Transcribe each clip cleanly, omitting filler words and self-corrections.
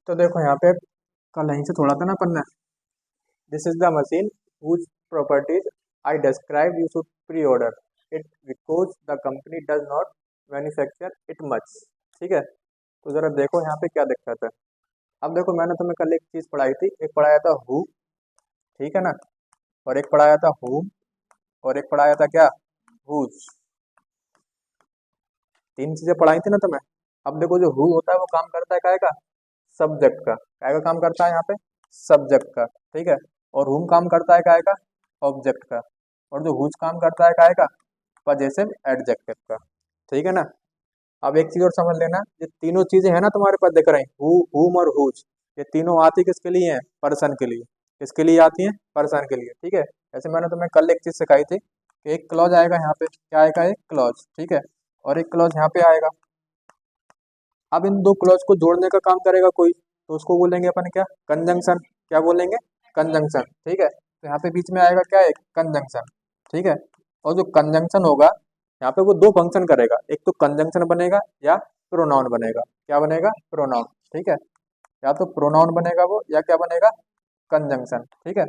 तो देखो यहाँ पे कल यहीं से थोड़ा था ना पढ़ना। This is the machine whose properties I described you should pre-order it because the company does not manufacture it much। ठीक है, तो जरा देखो यहाँ पे क्या दिक्कत है। अब देखो मैंने तुम्हें कल एक चीज पढ़ाई थी, एक पढ़ाया था हु, ठीक है ना, और एक पढ़ाया था whom, और एक पढ़ाया था क्या, whose। तीन चीजें पढ़ाई थी ना तुम्हें। अब देखो जो हु होता है वो काम करता है काय का, सब्जेक्ट का। काय का काम करता है यहाँ पे, सब्जेक्ट का, ठीक है। और हुम काम करता है काय का, ऑब्जेक्ट का। और जो हुज काम करता है काय का, पजेसिव एडजेक्टिव का, ठीक है ना। अब एक चीज और समझ लेना, ये तीनों चीजें हैं ना तुम्हारे पास दिख रही, हु, हुम और हुज, ये तीनों आती किसके लिए हैं, पर्सन के लिए। किसके लिए आती हैं, पर्सन के लिए, ठीक है। जैसे मैंने तुम्हें कल एक चीज सिखाई थी कि एक क्लॉज आएगा यहाँ पे, क्या आएगा, एक क्लॉज, ठीक है, और एक क्लॉज यहाँ पे आएगा। अब इन दो क्लॉज को जोड़ने का काम करेगा कोई, तो उसको बोलेंगे अपन क्या, कंजंक्शन। क्या बोलेंगे, कंजंक्शन, ठीक है। तो यहाँ पे बीच में आएगा क्या, एक कंजंक्शन, ठीक है। और जो कंजंक्शन होगा यहाँ पे वो दो फंक्शन करेगा, एक तो कंजंक्शन बनेगा या प्रोनाउन बनेगा। क्या बनेगा, प्रोनाउन, ठीक है। या तो प्रोनाउन बनेगा वो, या क्या बनेगा, कंजंक्शन, ठीक है।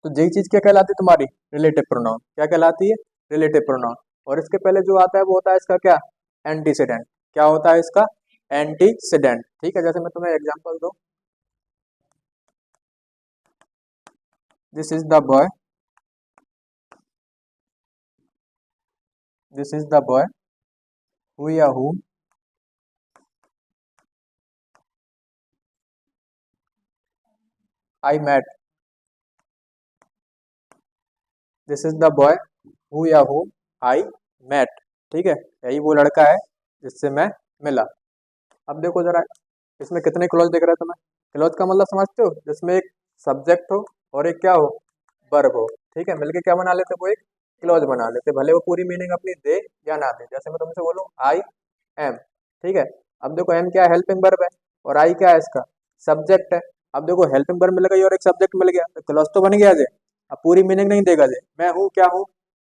तो यही चीज क्या कहलाती है तुम्हारी, रिलेटिव प्रोनाउन। क्या कहलाती है, रिलेटिव प्रोनाउन। और इसके पहले जो आता है वो होता है इसका क्या, एंटीसीडेंट। क्या होता है इसका, एंटीसीडेंट, ठीक है। जैसे मैं तुम्हें एग्जांपल दूं, this is the boy, this is the boy who या whom I met। This is the boy who या whom I met, ठीक है। यही वो लड़का है जिससे मैं मिला। अब देखो जरा, इसमें कितने क्लॉज दिख रहे हैं तुम्हें। क्लॉज का मतलब समझते हो, जिसमें एक सब्जेक्ट हो और एक क्या हो, वर्ब हो, ठीक है। मिलके क्या बना लेते, वो एक क्लॉज बना लेते, भले वो पूरी मीनिंग अपनी दे या ना दे। जैसे मैं तुमसे बोलूँ आई एम, ठीक है। अब देखो एम क्या है, हेल्पिंग वर्ब है, और आई क्या है इसका, सब्जेक्ट है। अब देखो हेल्पिंग वर्ब मिल गई और एक सब्जेक्ट मिल गया, तो क्लॉज तो बन गया जे। अब पूरी मीनिंग नहीं देगा जे, मैं हूँ क्या हूँ,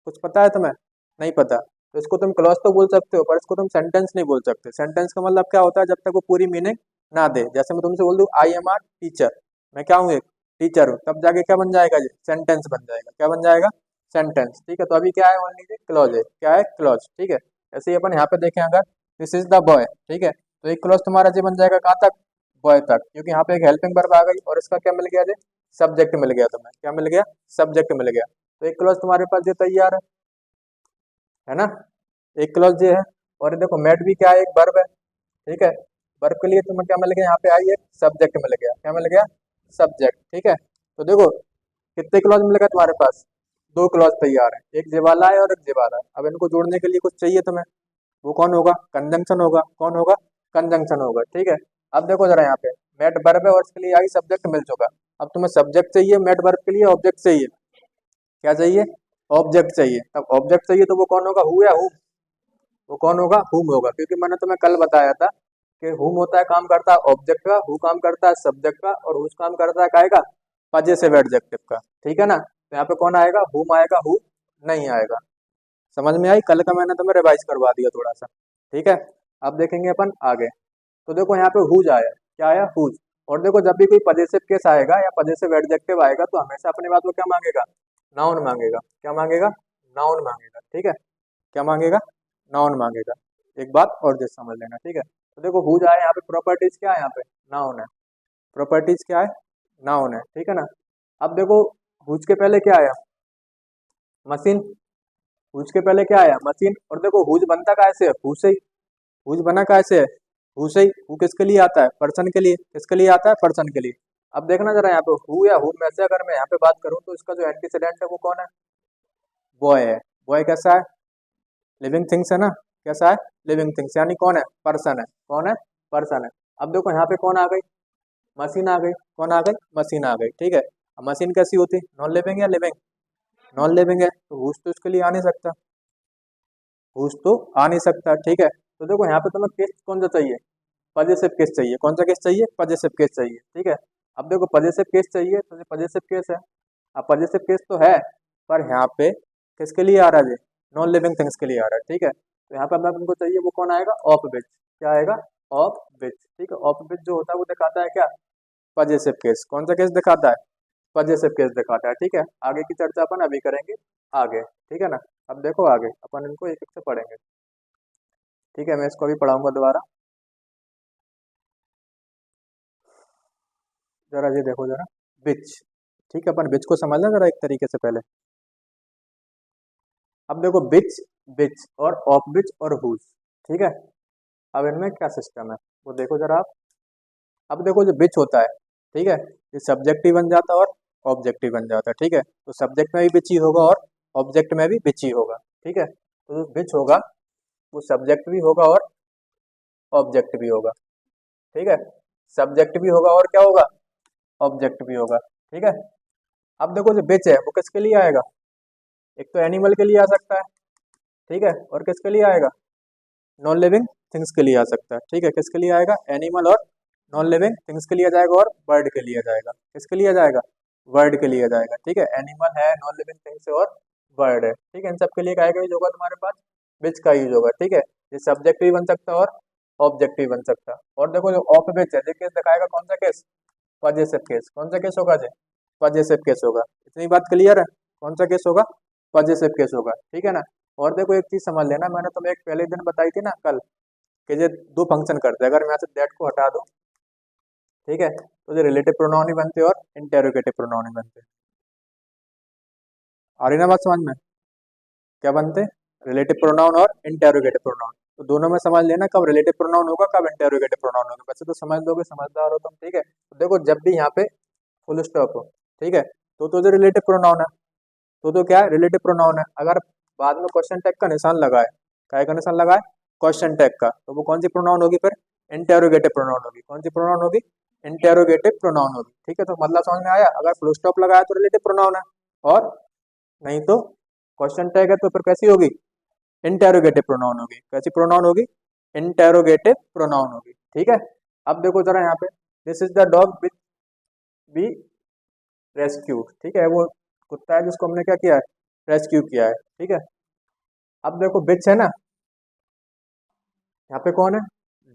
कुछ पता है तुम्हें, नहीं पता। तो इसको तुम क्लॉज तो बोल सकते हो, पर इसको तुम सेंटेंस नहीं बोल सकते। सेंटेंस का मतलब क्या होता है, जब तक वो पूरी मीनिंग ना दे। जैसे मैं तुमसे बोल दूं आई एम आर टीचर, मैं क्या हूँ, एक टीचर हूँ, तब जाके क्या बन जाएगा, ये सेंटेंस बन जाएगा। क्या बन जाएगा, सेंटेंस, ठीक है। तो अभी क्या है, मान लीजिए क्लॉज है, क्या है, क्लॉज, ठीक है। ऐसे ही अपन यहाँ पे देखें अगर, दिस इज द बॉय, ठीक है, तो एक क्लॉज तुम्हारा जी बन जाएगा कहाँ तक, बॉय तक, क्योंकि यहाँ पे एक हेल्पिंग वर्ब आ गई और इसका क्या मिल गया जी, सब्जेक्ट मिल गया तुम्हें। क्या मिल गया, सब्जेक्ट मिल गया। तो एक क्लॉज तुम्हारे पास ये तैयार है ना, एक क्लॉज ये है। और ये देखो मेट भी क्या है, एक वर्ब है, ठीक है। वर्ब के लिए तुम्हें क्या मिल गया, यहाँ पे आई एक सब्जेक्ट मिल गया। क्या मिल गया, सब्जेक्ट, ठीक है। तो देखो कितने क्लॉज मिल गए तुम्हारे पास, दो क्लॉज तैयार है, एक जे वाला है और एक जे वाला है। अब इनको जोड़ने के लिए कुछ चाहिए तुम्हें, वो कौन होगा, कंजंक्शन होगा। कौन होगा, कंजंक्शन होगा, ठीक है। अब देखो जरा यहाँ पे मेट वर्ब है और इसके लिए आई सब्जेक्ट मिल चुका। अब तुम्हें सब्जेक्ट चाहिए, मेट वर्ब के लिए ऑब्जेक्ट चाहिए। क्या चाहिए, ऑब्जेक्ट चाहिए। अब ऑब्जेक्ट चाहिए तो वो कौन होगा, हु या हु, वो कौन होगा, हुम होगा। क्योंकि मैंने तुम्हें कल बताया था कि हुम होता है काम करता है ऑब्जेक्ट का, हु काम करता है सब्जेक्ट का, और हुज काम करता है काहे का, पजेसिव एडजेक्टिव का, ठीक है ना। तो यहाँ पे कौन आएगा, हुम आएगा, हु नहीं आएगा। समझ में आई, कल का मैंने तुम्हें रिवाइज करवा दिया थोड़ा सा, ठीक है। अब देखेंगे अपन आगे। तो देखो यहाँ पे हुज आया, क्या आया, हुज। और देखो जब भी कोई पजेसिव केस आएगा या पजेसिव एडजेक्टिव आएगा तो हमेशा अपने बात को क्या मांगेगा, नाउन मांगेगा। क्या मांगेगा, नाउन मांगेगा, ठीक है। क्या मांगेगा, नाउन मांगेगा। एक बात और जैसे समझ लेना, ठीक है। तो देखो हुज आया, यहाँ पे प्रॉपर्टीज क्या है, यहाँ पे नाउन है। प्रॉपर्टीज क्या है, नाउन है, ठीक है ना। अब देखो हुज के पहले क्या आया, मशीन। हुज के पहले क्या आया, मशीन। और देखो हुज बनता कैसे है, हु से ही। हुज बना कैसे है, हु से ही। हु किसके लिए आता है, पर्सन के लिए। किसके लिए आता है, पर्सन के लिए। अब देखना जरा यहाँ पे हु या हु में से अगर मैं यहाँ पे बात करूँ तो इसका जो एंटीसीडेंट है वो कौन है, बॉय है। बॉय कैसा है, लिविंग थिंग्स है ना, कैसा है, लिविंग थिंग्स, यानी कौन है, पर्सन है। कौन है, पर्सन है। अब देखो यहाँ पे कौन आ गई, मशीन आ गई। कौन आ गई, मशीन आ गई, ठीक है। अब मशीन कैसी होती, नॉन लिविंग या लिविंग, नॉन लिविंग है, तो हुज तो इसके लिए आ नहीं सकता, हुज तो आ नहीं सकता, ठीक है। तो देखो यहाँ पे तुम्हें केस कौन सा चाहिए, पजेसिव केस चाहिए। कौन सा केस चाहिए, पजेसिव केस चाहिए, ठीक है। अब देखो पजेसिव केस चाहिए तो ये पजेसिव केस है। अब पजेसिव केस तो है, पर यहाँ पे किसके लिए आ रहा है, नॉन लिविंग थिंग्स के लिए आ रहा है, ठीक है। तो यहाँ पर अब हमको चाहिए वो कौन आएगा, ऑफ विच। क्या आएगा, ऑफ विच, ठीक है। ऑफ विच जो होता है वो दिखाता है क्या, पजेसिव केस। कौन सा केस दिखाता है, पजेसिव केस दिखाता है, ठीक है। आगे की चर्चा अपन अभी करेंगे आगे, ठीक है ना। अब देखो आगे अपन इनको एक एक से पढ़ेंगे, ठीक है। मैं इसको भी पढ़ाऊंगा दोबारा, जरा ये देखो जरा, विच, ठीक है। अपन विच को समझ लें जरा एक तरीके से पहले। अब देखो विच, विच और ऑफ विच और हुज, ठीक है। अब इनमें क्या सिस्टम है वो देखो जरा आप। अब देखो जो विच होता है, ठीक है, ये सब्जेक्टिव बन जाता है और ऑब्जेक्टिव बन जाता है, ठीक है। तो सब्जेक्ट में भी विच ही होगा और ऑब्जेक्ट में भी विच ही होगा, ठीक है। तो जो विच होगा वो सब्जेक्ट भी होगा और ऑब्जेक्ट भी होगा, ठीक है। सब्जेक्ट भी होगा और क्या होगा, ऑब्जेक्ट भी होगा, ठीक है। अब देखो जो विच है वो किसके लिए आएगा, एक तो एनिमल के लिए आ सकता है, ठीक है, और किसके लिए आएगा, नॉन लिविंग थिंग्स के लिए आ सकता है, ठीक है। किसके लिए आएगा, एनिमल और नॉन लिविंग थिंग्स के लिए आ जाएगा और बर्ड के लिए आ जाएगा। किसके लिए आ जाएगा, बर्ड के लिए आ जाएगा, ठीक है। एनिमल है, नॉन लिविंग थिंग्स है और बर्ड है, ठीक है। इन सब के लिए आएगा यूज होगा तुम्हारे पास, विच का यूज होगा, ठीक है। ये सब्जेक्ट भी बन सकता है और ऑब्जेक्ट भी बन सकता है। और देखो जो ऑफ विच है, ये केस दिखाएगा कौन सा केस, पजेसिव केस। कौन सा केस होगा, पजेसिव केस होगा। इतनी बात क्लियर है, कौन सा केस होगा, पजेसिव केस होगा, ठीक है ना। और देखो एक चीज समझ लेना, मैंने तुम्हें एक पहले दिन बताई थी ना कल, कि ये दो फंक्शन करते हैं। अगर मैं यहाँ से दैट को हटा दूं, ठीक है, तो ये रिलेटिव प्रोनाउन ही बनते और इंटेरोगेटिव प्रोनाउन ही बनते। आ रही ना बात समझ में, क्या बनते, रिलेटिव प्रोनाउन और इंटेरोगेटिव प्रोनाउन। तो दोनों में समझ लेना कब रिलेटिव प्रोनाउन होगा कब इंटेरोगेटिव प्रोनाउन होगा, वैसे तो समझ लोगे, समझदार हो तुम, ठीक है। तो देखो जब भी यहाँ पे फुल स्टॉप हो, ठीक है, तो जो रिलेटिव प्रोनाउन है, तो क्या है, रिलेटिव प्रोनाउन है। अगर बाद में क्वेश्चन टैग का निशान लगाए, काय का निशान लगाए, क्वेश्चन टैग का, तो वो कौन सी प्रोनाउन होगी, फिर इंटेरोगेटिव प्रोनाउन होगी। कौन सी प्रोनाउन होगी, इंटेरोगेटिव प्रोनाउन होगी, ठीक है। तो मतलब समझ में आया, अगर फुल स्टॉप लगाया तो रिलेटिव प्रोनाउन है, और नहीं तो क्वेश्चन टैग है तो फिर कैसी होगी, इंटेरोगेटिव प्रोनाउन होगी। कैसी प्रोनाउन होगी, इंटेरोगेटिव प्रोनाउन होगी, ठीक है। अब देखो जरा यहाँ पे, this is the dog which B rescued, ठीक है, वो कुत्ता है जिसको हमने क्या किया है, रेस्क्यू किया है, ठीक है। अब देखो बिच है ना, यहाँ पे कौन है,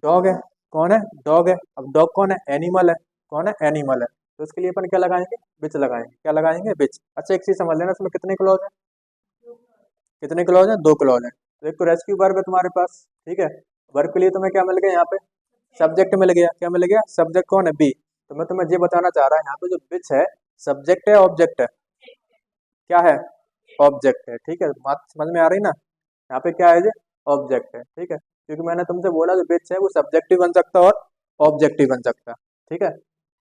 डॉग है, कौन है, डॉग है। अब डॉग कौन है, एनिमल है, कौन है, एनिमल है। तो इसके लिए अपन क्या लगाएंगे, बिच लगाएंगे, क्या लगाएंगे, बिच। अच्छा एक चीज समझ लेना, इसमें कितने क्लॉज है, कितने क्लॉज है, दो क्लॉज है। तो एक तो रेस्क्यू वर्ब है तुम्हारे पास, ठीक है। वर्ब के लिए तुम्हें क्या मिल गया यहाँ पे, सब्जेक्ट मिल गया, क्या मिल गया, सब्जेक्ट कौन है, बी। तो मैं तुम्हें ये बताना चाह रहा हूँ यहाँ पे जो बिच है, सब्जेक्ट है ऑब्जेक्ट है, क्या है, ऑब्जेक्ट है, ठीक है। बात समझ में आ रही ना, यहाँ पे क्या है, ये ऑब्जेक्ट है, ठीक है। क्योंकि मैंने तुमसे बोला जो बिच है वो सब्जेक्टिव बन सकता है और ऑब्जेक्टिव बन सकता है, ठीक है।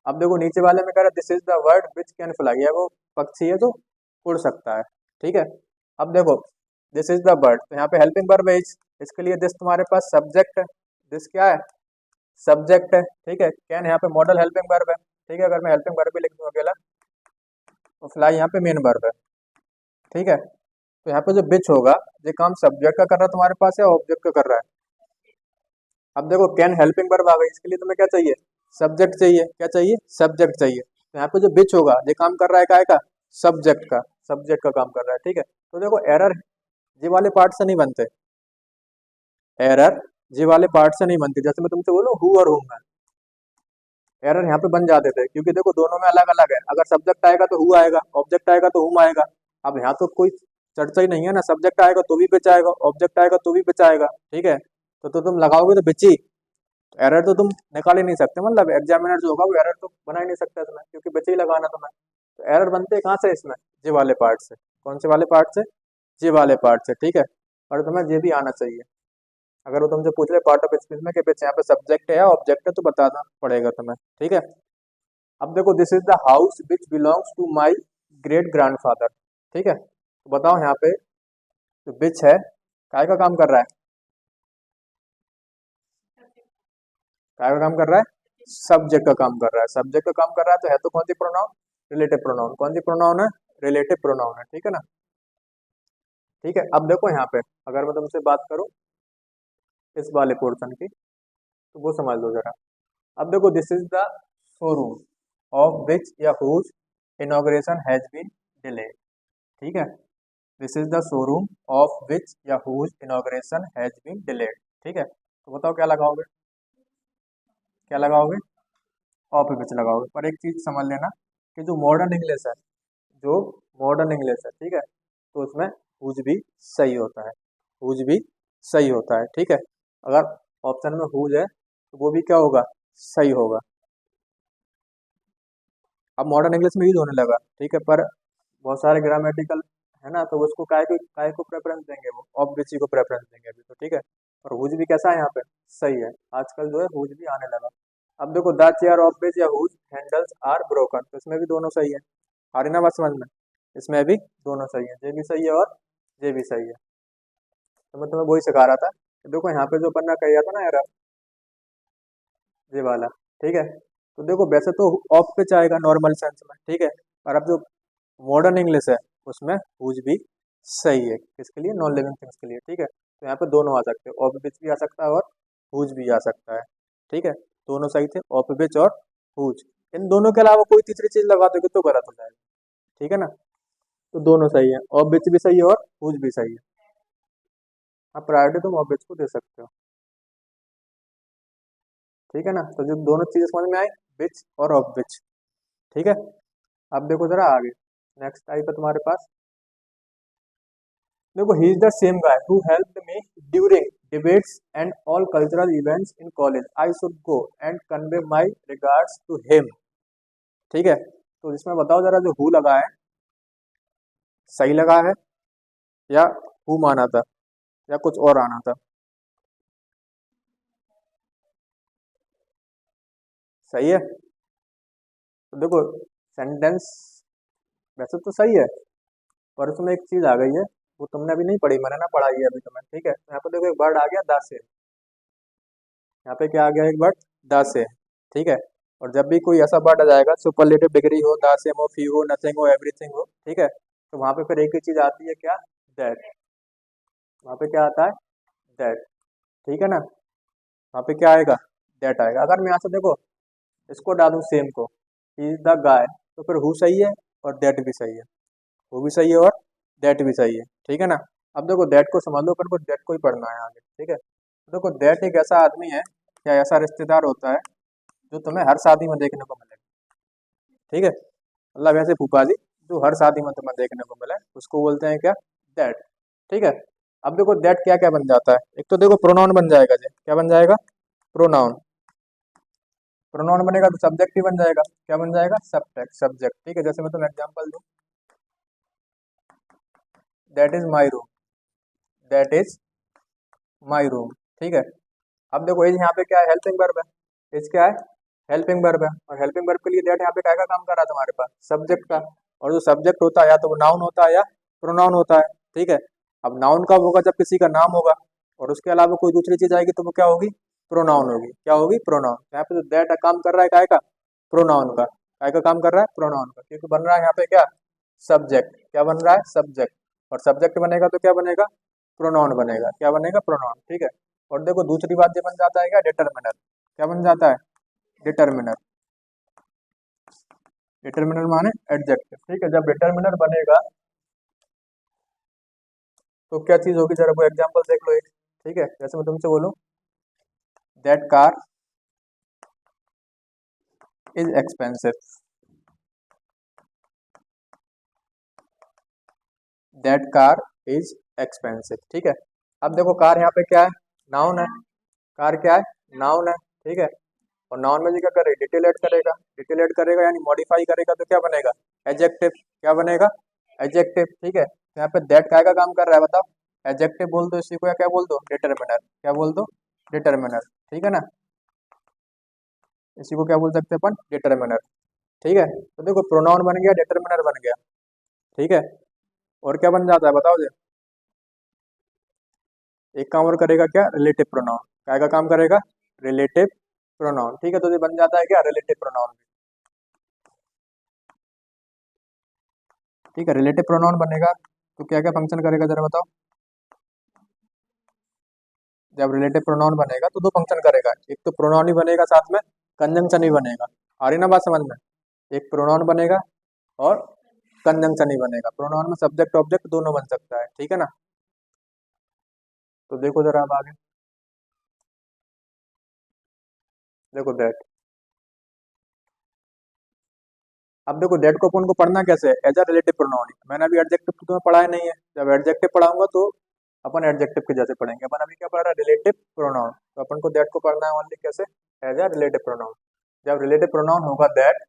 अब देखो नीचे वाले में कह रहा है this is the word which can fly, है वो पक्षी है जो उड़ सकता है, ठीक है। अब देखो दिस इज द बर्ड, तो यहाँ पे हेल्पिंग वर्ब है इज, इसके लिए दिस तुम्हारे पास सब्जेक्ट है, दिस क्या है, सब्जेक्ट है, ठीक है। कैन यहाँ पे मॉडल हेल्पिंग वर्ब है, ठीक है। अगर मैं हेल्पिंग वर्ब भी लिख दूँ अकेला, तो फ्लाई यहाँ पे मेन वर्ब है, ठीक है। तो यहाँ पे जो बिच होगा, ये काम सब्जेक्ट का कर रहा है तुम्हारे पास है, ऑब्जेक्ट का कर रहा है। अब देखो कैन हेल्पिंग वर्ब आ गई, इसके लिए तुम्हें क्या चाहिए, सब्जेक्ट चाहिए, क्या चाहिए, सब्जेक्ट चाहिए। तो यहाँ पे जो बिच होगा ये काम कर रहा है काय का, सब्जेक्ट का, सब्जेक्ट का काम कर रहा है, ठीक है। तो देखो एरर जी वाले पार्ट से नहीं बनते, एरर जी वाले पार्ट से नहीं बनती। जैसे मैं तुमसे बोलूँ हु और हुम है, एरर यहाँ पे बन जाते थे, क्योंकि देखो दोनों में अलग अलग है। अगर सब्जेक्ट आएगा तो हु आएगा, ऑब्जेक्ट आएगा तो हुम आएगा। अब यहाँ तो कोई चर्चा ही नहीं है ना, सब्जेक्ट आएगा तो भी बिच आएगा, ऑब्जेक्ट आएगा तो भी बिच आएगा, ठीक है। तो तुम लगाओगे तो बिच ही, तो एरर तो तुम निकाल ही नहीं सकते, मतलब एग्जामिनर जो होगा वो एरर तो बना ही नहीं सकता इसमें, क्योंकि बिच ही लगाना तुम्हें। तो एरर बनते हैं कहाँ से, इसमें जे वाले पार्ट से। कौन से वाले पार्ट से, जे वाले पार्ट से, ठीक है। और तुम्हें ये भी आना चाहिए, अगर वो तुमसे पूछ रहे पार्ट ऑफ स्पीच में कि बिच यहाँ पे सब्जेक्ट है या ऑब्जेक्ट है, तो बताना पड़ेगा तुम्हें, ठीक है। अब देखो this is the house which belongs to my great grandfather, ठीक है। तो बताओ यहाँ पे जो बिच है काय का काम कर रहा है, काय का काम कर रहा है, सब्जेक्ट का काम कर रहा है, सब्जेक्ट का काम कर रहा है। तो है तो कौन सी प्रोनाउन, रिलेटिव प्रोनाउन। कौन सी प्रोनाउन है, रिलेटिव प्रोनाउन है, ठीक है ना। ठीक है, अब देखो यहाँ पे अगर मैं तुमसे बात करूँ इस वाले पोर्शन की, तो वो समझ लो जरा। अब देखो this is the showroom of which या whose inauguration has been delayed, ठीक है। This is the showroom of which या whose inauguration has been delayed, ठीक है। तो बताओ क्या लगाओगे, क्या लगाओगे, ऑफ विच लगाओगे। पर एक चीज समझ लेना कि जो मॉडर्न इंग्लिश है, जो मॉडर्न इंग्लिश है, ठीक है, तो उसमें हुज भी सही होता है, हुज भी सही होता है, ठीक है। अगर ऑप्शन में हुज है तो वो भी क्या होगा, सही होगा। अब मॉडर्न इंग्लिश में यूज होने लगा, ठीक है, पर बहुत सारे ग्रामेटिकल है ना, तो उसको काय को प्रेफरेंस देंगे, वो ऑब्वियसली को प्रेफरेंस देंगे अभी तो, ठीक है। और हुज भी कैसा है यहाँ पे, सही है। आजकल जो है हुज भी आने लगा। अब देखो द चेयर ऑफ बेज या हुज हैंडल्स आर ब्रोकन, तो इसमें भी दोनों सही है। आ रही ना बात समझ में, इसमें भी दोनों सही है, ये भी सही है और ये भी सही है। तो मैं तुम्हें वही सिखा रहा था कि देखो यहाँ पे जो बनना कहा था ना यार, ये वाला, ठीक है। तो देखो वैसे तो ऑफ पे जाएगा नॉर्मल सेंस में, ठीक है, और अब जो मॉडर्न इंग्लिश है उसमें हुज भी सही है, किसके लिए, नॉन लिविंग थिंग्स के लिए, ठीक है। तो यहाँ पे दोनों आ सकते हैं, ऑफ विच भी आ सकता है और हुज भी आ सकता है, ठीक है। दोनों सही थे, ऑफ विच और हुज। इन दोनों के अलावा कोई तीसरी चीज लगा दोगे तो गलत हो जाएगा, ठीक है ना। तो दोनों सही है, ऑफ विच भी सही है और हुज भी सही है। हाँ, प्रायोरिटी तुम ऑफ विच को दे सकते हो, ठीक है ना। तो जो दोनों चीजें समझ में आई, विच और ऑफ विच, ठीक है। अब देखो जरा आगे, नेक्स्ट टाइप है तुम्हारे पास। देखो he is the same guy who helped me during debates and all cultural events in college, I should go and convey my regards to him, ठीक है। तो इसमें बताओ जरा, जो हु लगा है सही लगा है या हु माना था या कुछ और आना था, सही है। तो देखो सेंटेंस वैसे तो सही है, पर उसमें एक चीज आ गई है, वो तुमने अभी नहीं पढ़ी, मैंने ना पढ़ाई है अभी तुम्हें, ठीक है। तो यहाँ पे देखो एक वर्ड आ गया द से, यहाँ पे क्या आ गया, एक वर्ड द से, ठीक है। और जब भी कोई ऐसा वर्ड आ जाएगा, सुपरलेटिव डिग्री हो, द सेम हो, फ्यू हो, नथिंग हो, एवरीथिंग हो, ठीक है, तो वहां पे फिर एक ही चीज आती है, क्या, दैट। वहां पे क्या आता है, दैट, ठीक है ना। वहां पे क्या आएगा, दैट आएगा। अगर मैं यहाँ से देखो इसको डालूं सेम को, इज द गाय, तो फिर हु सही है और दैट भी सही है, वो भी सही है और दैट भी सही है, ठीक है ना। अब देखो दैट को समझ लो, पर को दैट को ही पढ़ना है आगे, ठीक है। तो देखो दैट एक ऐसा आदमी है या ऐसा रिश्तेदार होता है जो तुम्हें हर शादी में देखने को मिलेगा, ठीक है। मतलब ऐसे फूफा जी जो हर शादी में तुम्हें देखने को मिले, उसको बोलते हैं क्या, दैट, ठीक है। अब देखो दैट क्या क्या बन जाता है, एक तो देखो प्रोनाउन बन जाएगा, जी क्या बन जाएगा, प्रोनाउन। प्रोनाउन बनेगा तो सब्जेक्ट ही बन जाएगा, क्या बन जाएगा, सब्जेक्ट, सब्जेक्ट, ठीक है। जैसे मैं तुम्हें एग्जांपल दूं, that is my room, that is my room, ठीक है। अब देखो इज यहाँ पे क्या है, हेल्पिंग वर्ब है, इज क्या है, हेल्पिंग वर्ब है, और हेल्पिंग वर्ब के लिए दैट यहाँ पे क्या का काम कर रहा है तुम्हारे पास, सब्जेक्ट का। और जो सब्जेक्ट होता है या तो वो नाउन होता है या प्रोनाउन होता है, ठीक है। अब नाउन कब होगा, जब किसी का नाम होगा और उसके अलावा कोई दूसरी चीज आएगी तो वो क्या होगी, प्रोनाउन होगी, क्या होगी, प्रोनाउन। यहाँ पे जो दैट काम कर रहा है काय का, प्रोनाउन का, काय का काम कर रहा है, प्रोनाउन का, क्योंकि बन रहा है यहाँ पे क्या, सब्जेक्ट, क्या बन रहा है, सब्जेक्ट। और सब्जेक्ट बनेगा तो क्या बनेगा, प्रोनाउन बनेगा, क्या बनेगा, प्रोनाउन, ठीक है। और देखो दूसरी बात ये बन जाता है क्या, डिटर्मिनर, क्या बन जाता है, डिटर्मिनर। डिटर्मिनर माने एडजेक्टिव, ठीक है। जब डिटर्मिनर बनेगा तो क्या चीज होगी, जरा वो एग्जांपल देख लो एक, ठीक है। जैसे मैं तुमसे बोलूं, that car is expensive, that car is expensive, ठीक है। अब देखो कार यहाँ पे क्या है, नाउन है, कार क्या है, नाउन है, ठीक है। और नाउन में जी क्या करे, डिटेल ऐड करेगा, डिटेल ऐड करेगा यानी मॉडिफाई करेगा तो क्या बनेगा, एडजेक्टिव, क्या बनेगा, एडजेक्टिव, ठीक है। तो यहाँ पे दैट काय का काम कर रहा है बताओ, एडजेक्टिव बोल दो इसी को, या क्या बोल दो, डिटर्मिनर, क्या बोल दो, डिटर्मिनर, ठीक है ना। इसी को क्या बोल सकते हैं अपन, डिटर्मिनर, ठीक है। तो देखो प्रोनाउन बन गया, डिटर्मिनर बन गया, ठीक है। और क्या बन जाता है बताओ जी, एक काम और करेगा, क्या, रिलेटिव प्रोनाउन, काय का काम करेगा, रिलेटिव प्रोनाउन, ठीक है। तो ये बन जाता है क्या, रिलेटिव प्रोनाउन, ठीक है। रिलेटिव प्रोनाउन बनेगा तो क्या क्या फंक्शन करेगा जरा बताओ, जब रिलेटिव प्रोनाउन बनेगा तो दो फंक्शन करेगा, एक तो प्रोनाउन ही बनेगा, साथ में कंजंक्शन ही बनेगा। आ रही ना बात समझ में, एक प्रोनाउन बनेगा और कंजंक्शन ही बनेगा, प्रोनाउन में सब्जेक्ट ऑब्जेक्ट दोनों बन सकता है, ठीक है ना। तो देखो जरा अब आगे, देखो दैट। अब देखो दैट को अपन को पढ़ना कैसे है, एज अ रिलेटिव प्रोनाउन। मैंने अभी एडजेक्टिव तो तुम्हें पढ़ाया नहीं है, जब एडजेक्टिव पढ़ाऊंगा तो अपन एडजेक्टिव के जैसे पढ़ेंगे। अपन अभी क्या पढ़ रहा है, रिलेटिव प्रोनाउन। तो अपन को दैट को पढ़ना है ओनली कैसे, एज अ रिलेटिव प्रोनाउन। जब रिलेटिव प्रोनाउन होगा दैट,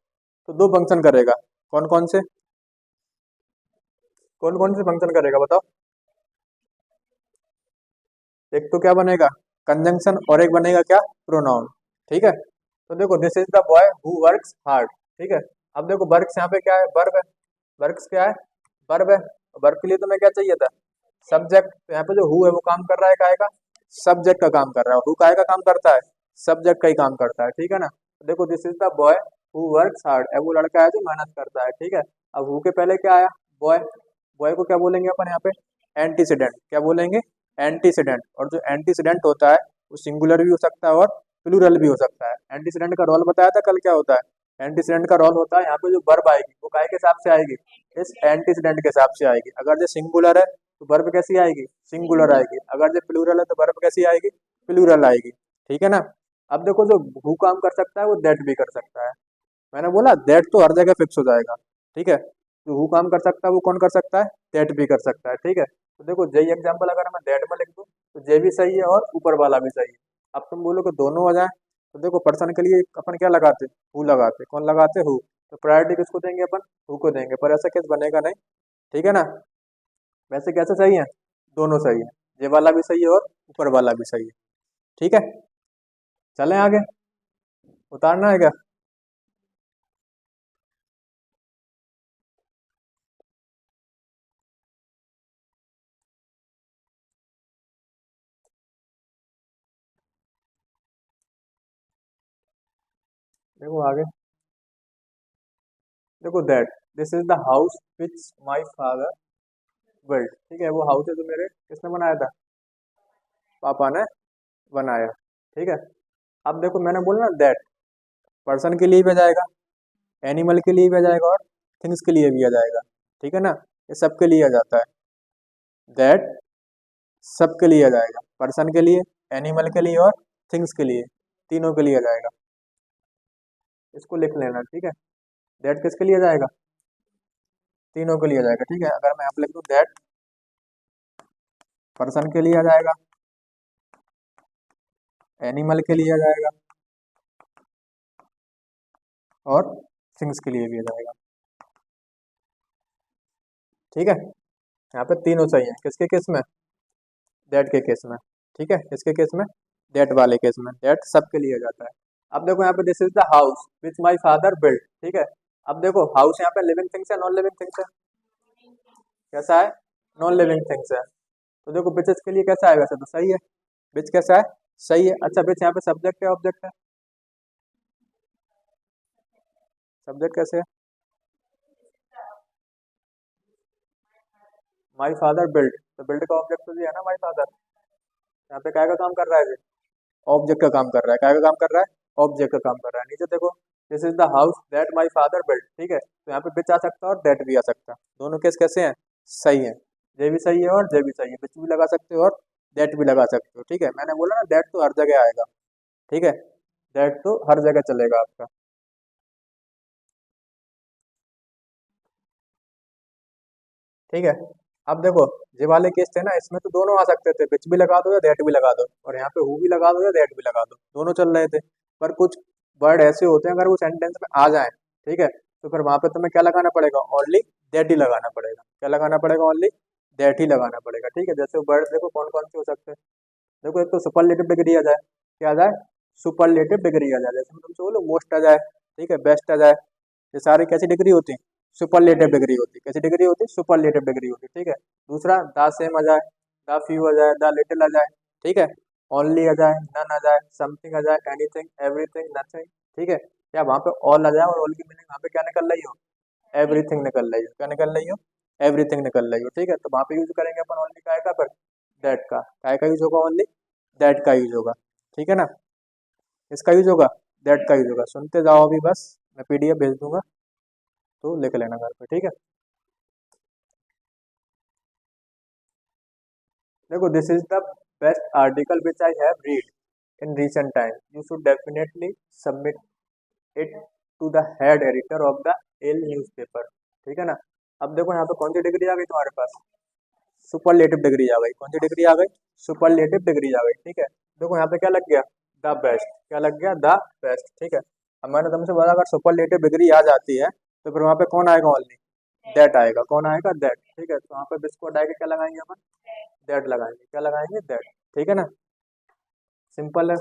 तो दो फंक्शन करेगा। कौन कौन से, कौन कौन से फंक्शन करेगा बताओ। एक तो क्या बनेगा, कंजंक्शन, और एक बनेगा क्या, प्रोनाउन। ठीक है। तो देखो this is the boy who works hard. ठीक है। अब देखो वर्क्स यहाँ पे क्या है, वर्ब है। वर्क्स क्या है, वर्ब है। वर्ब के लिए तुम्हें क्या चाहिए था, सब्जेक्ट। तो यहाँ पे जो हु है वो काम कर रहा है काहे का, सब्जेक्ट का काम कर रहा है। हु काहे का काम करता है, सब्जेक्ट का ही काम करता है। ठीक है ना। तो देखो this is the boy who works hard, है वो लड़का है जो मेहनत करता है। ठीक है। अब हु के पहले क्या आया, बॉय। बॉय को क्या बोलेंगे अपन यहाँ पे, एंटीसीडेंट। क्या बोलेंगे, एंटीसीडेंट। और जो एंटीसीडेंट होता है वो सिंगुलर भी हो सकता है और प्लूरल भी हो सकता है। एंटीसीडेंट का रोल बताया था कल, क्या होता है। एंटीसीडेंट का रोल होता है, यहाँ पे जो वर्ब आएगी वो काय के हिसाब से आएगी, इस एंटीसीडेंट के हिसाब से आएगी। अगर जो सिंगुलर है तो वर्ब कैसी आएगी, सिंगुलर आएगी। अगर जो प्लूरल है तो वर्ब कैसी आएगी, प्लूरल आएगी। ठीक है ना। अब देखो जो हु काम कर सकता है वो दैट भी कर सकता है। मैंने बोला दैट तो हर जगह फिक्स हो जाएगा। ठीक है। जो हु काम कर सकता है वो कौन कर सकता है, दैट भी कर सकता है। ठीक है। तो देखो जय एग्जाम्पल अगर मैं दैट में लिख दूं तो जे भी सही है और ऊपर वाला भी सही है। अब तुम बोलो कि दोनों हो जाए, तो देखो पर्सन के लिए अपन क्या लगाते, हु लगाते। कौन लगाते, हु। तो प्रायोरिटी किसको देंगे अपन, हु को देंगे। पर ऐसा केस बनेगा नहीं। ठीक है ना। वैसे कैसे सही है, दोनों सही है। ये वाला भी सही है और ऊपर वाला भी सही है। ठीक है। चलें आगे, उतारना है क्या। देखो आगे, देखो that this is the house which my father built. ठीक है। वो हाउस है जो मेरे किसने बनाया था, पापा ने बनाया। ठीक है। अब देखो मैंने बोला ना दैट, पर्सन के लिए भी आ जाएगा, एनिमल के लिए भी आ जाएगा और थिंग्स के लिए भी आ जाएगा। ठीक है ना। ये सबके लिए आ जाता है। दैट सबके लिए आ जाएगा, पर्सन के लिए, एनिमल के लिए और थिंग्स के लिए, तीनों के लिए आ जाएगा। इसको लिख लेना। ठीक है। दैट किसके लिए आ जाएगा, तीनों के लिए आ जाएगा। ठीक है। अगर मैं यहाँ पे लिख दूँ दैट, पर्सन के लिए आ जाएगा, एनिमल के लिए आ जाएगा और थिंग्स के लिए भी आ जाएगा। ठीक है। यहाँ पे तीनों सही है, किसके केस में, दैट के केस में। ठीक है। किसके केस में, दैट वाले केस में। दैट सबके लिए आ जाता है। अब देखो यहाँ पे this is the house which my father build. ठीक है। अब देखो हाउस यहाँ पे लिविंग थिंग्स है, नॉन लिविंग थिंग्स है, कैसा है, नॉन लिविंग थिंग्स है। तो देखो बिचेस के लिए कैसा आएगा, वैसे तो सही है। बिच कैसा है, सही है। अच्छा बिच यहाँ पे सब्जेक्ट है ऑब्जेक्ट है, सब्जेक्ट कैसे है, माई फादर बिल्ड। तो बिल्ड का ऑब्जेक्ट तो ये है ना, माई फादर। यहाँ पे क्या का काम कर रहा है, ऑब्जेक्ट का काम कर रहा है। क्या का काम कर रहा है, ऑब्जेक्ट का काम कर रहा है। नीचे देखो this is the house that my father build. ठीक है। तो यहाँ पे बिच आ सकता है और दैट भी आ सकता है। दोनों केस कैसे हैं, सही है। जे भी सही है और जे भी सही है, बिच भी लगा सकते हो और दैट भी लगा सकते हो। ठीक है। मैंने बोला ना दैट तो हर जगह आएगा। ठीक है। दैट तो हर जगह चलेगा आपका। ठीक है। अब देखो ये वाले केस थे ना, इसमें तो दोनों आ सकते थे, बिच भी लगा दो या दैट भी लगा दो, और यहाँ पे हु भी लगा दो या दैट भी लगा दो, दोनों चल रहे थे। पर कुछ वर्ड ऐसे होते हैं अगर वो सेंटेंस में आ जाए, ठीक है, तो फिर वहां पे तुम्हें क्या लगाना पड़ेगा, ओनली दैट ही लगाना पड़ेगा। क्या लगाना पड़ेगा, ओनली दैट ही लगाना पड़ेगा। ठीक है। जैसे वर्ड देखो कौन कौन से हो सकते हैं। देखो एक तो सुपरलेटिव डिग्री आ जाए, क्या आ जाए, सुपरलेटिव डिग्री आ जाए। जैसे मैं तुमसे बोलूँ मोस्ट आ जाए, ठीक है, बेस्ट आ जाए। ये सारी कैसी डिग्री होती है, सुपरलेटिव डिग्री होती है। कैसी डिग्री होती है, सुपरलेटिव डिग्री होती है। ठीक है। दूसरा द सेम आ जाए, द फ्यू आ जाए, द लिटिल आ जाए। ठीक है। ओनली आ जाए, नन आ जाए, समथिंग आ जाए, एनीथिंग, एवरीथिंग, नथिंग। ठीक है। या वहाँ पे ऑल आ जाए, और ऑल की मीनिंग वहाँ पे क्या निकल रही हो, एवरीथिंग निकल रही हो। क्या निकल रही हो, एवरीथिंग निकल रही हो। ठीक है। तो वहाँ पे यूज करेंगे अपन ओनली काय का, पर दैट का। काय का यूज होगा, ओनली दैट का यूज होगा। ठीक है ना। इसका यूज होगा, दैट का यूज होगा। सुनते जाओ अभी बस, मैं पीडीएफ भेज दूंगा तो लिख लेना घर पे। ठीक है। देखो this is the best article which I have read. in recent time, you should definitely submit it to the head editor of the L newspaper. ठीक है ना। अब देखो यहाँ पे कौन सी डिग्री आ गई तुम्हारे पास, सुपरलेटिव डिग्री आ गई। कौन सी डिग्री आ गई, सुपरलेटिव डिग्री आ गई। ठीक है, देखो यहाँ पे क्या लग गया, द बेस्ट। क्या लग गया, द बेस्ट। ठीक है, अब मैंने तुमसे बोला अगर सुपरलेटिव डिग्री आ जाती है तो फिर वहाँ पे कौन आएगा, ओनली दैट आएगा। कौन आएगा, दैट। ठीक है, तो वहाँ पे बिस्को हटा के क्या लगाएंगे अपन, दैट लगाएंगे। क्या लगाएंगे, दैट। ठीक है ना, सिंपल है।